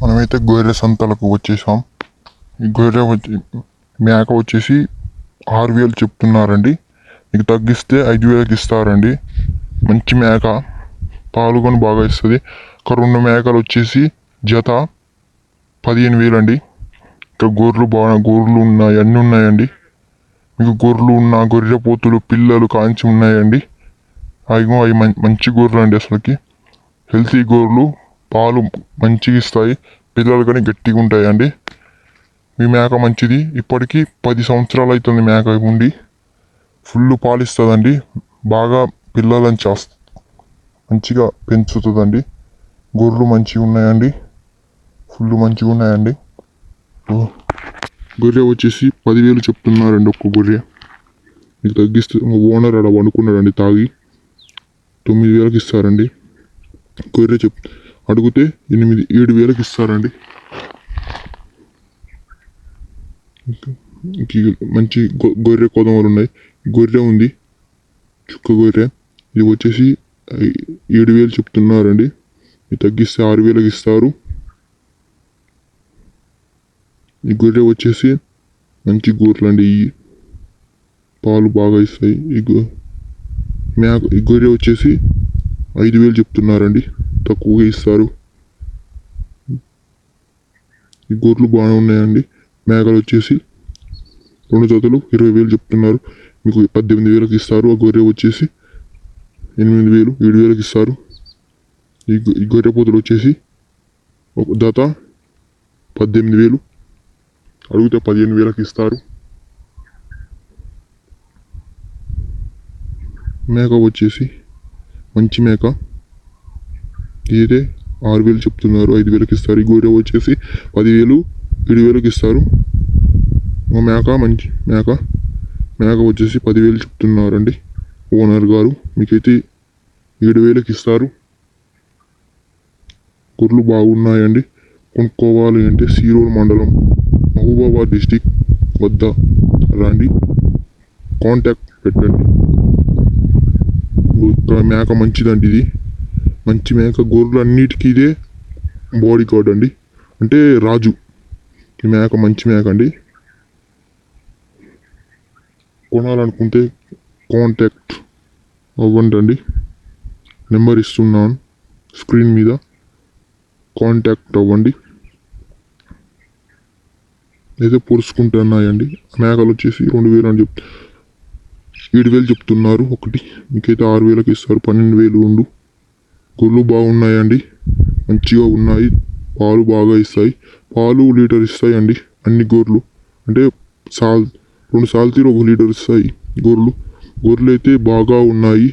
మనమైతే గొర్రె సంతలకు వచ్చేసాం. ఈ గొర్రె మేక వచ్చేసి 6,000 చెప్తున్నారండి. మీకు తగ్గిస్తే 5,000కి ఇస్తారండి. మంచి మేక, పాలు కూడా బాగా ఇస్తుంది. ఒక 2 మేకలు వచ్చేసి జత 15,000 అండి. ఇంకా గొర్రెలు ఉన్నాయి, అన్నీ ఉన్నాయండి. మీకు గొర్రె పోతులు పిల్లలు కాంచి ఉన్నాయండి. అవి మంచి గొర్రెలు అండి. అసలుకి హెల్తీ గొర్రెలు, పాలు మంచిగా ఇస్తాయి, పిల్లలు కానీ గట్టిగా ఉంటాయండి. మీ మేక మంచిది. ఇప్పటికీ 10 సంవత్సరాలు అవుతుంది మేక ఉండి. ఫుల్ పాలు ఇస్తుందండి. బాగా పిల్లలని మంచిగా పెంచుతుందండి. గొర్రెలు మంచిగా ఉన్నాయండి, ఫుల్ మంచిగా ఉన్నాయండి. గొర్రె వచ్చేసి 10,000 చెప్తున్నారండి. ఒక్క గొర్రె మీకు తగ్గిస్తే ఓనర్ అలా వండుకున్నాడండి తాగి 9,000కి ఇస్తారండి. గొర్రె అడిగితే 7,000కి ఇస్తారండి. మంచి గొర్రె కొదమలు ఉన్నాయి. గొర్రె ఉంది, చుక్క గొర్రె. ఇది వచ్చేసి 7,000 చెప్తున్నారండి. ఇది తగ్గిస్తే 6,000కి ఇస్తారు. ఈ గొర్రె వచ్చేసి మంచి గొర్రెలు అండి. ఈ పాలు బాగా ఇస్తాయి. ఈ గొర్రె వచ్చేసి 5,000 చెప్తున్నారండి. తక్కువగా ఇస్తారు. ఈ గొర్రెలు బాగా ఉన్నాయండి. మేకలు వచ్చేసి 2 జతలు 20,000 చెప్తున్నారు. మీకు 18,000కి ఇస్తారు. ఆ గొర్రె వచ్చేసి 8,000, 7,000కి ఇస్తారు. ఈ గొర్రె పోతులు వచ్చేసి ఒక జత 18,000, అడిగితే 15,000కి ఇస్తారు. మేక వచ్చేసి మంచి మేక, ఇదే 6,000 చెప్తున్నారు. 5,000కి ఇస్తారు. ఈ గొర్రె వచ్చేసి 10,000, 7,000కి ఇస్తారు. మంచి మేక వచ్చేసి 10,000 చెప్తున్నారండి ఓనర్ గారు. మీకైతే 7,000కి ఇస్తారు. గొర్రెలు బాగున్నాయండి. కొనుక్కోవాలి అంటే సీరోల్ మండలం, మహబూబాబాద్ డిస్టిక్ వద్ద రండి, కాంటాక్ట్ పెట్టండి. ఇక్కడ మేక మంచిదండి. ఇది మంచి మేక. గొర్రెలు అన్నిటికీ ఇదే బాడీ గార్డ్ అండి, అంటే రాజు. ఈ మేక మంచి మేక అండి. కొనాలనుకుంటే కాంటాక్ట్ అవ్వండి. నెంబర్ ఇస్తున్నాను స్క్రీన్ మీద, కాంటాక్ట్ అవ్వండి. అయితే పొరుచుకుంటున్నాయండి. మేకలు వచ్చేసి 2,000 అని 7,000 చెప్తున్నారు ఒకటి. మీకైతే 6,000కి ఇస్తారు. 12,000 ఉండు. గొర్రెలు బాగున్నాయండి, మంచిగా ఉన్నాయి. పాలు బాగా ఇస్తాయి. పాలు లీటర్ ఇస్తాయి అండి అన్ని గొర్రెలు. అంటే 2 సార్లు 1 లీటర్ ఇస్తాయి గొర్రెలు. గొర్రెలు అయితే బాగా ఉన్నాయి.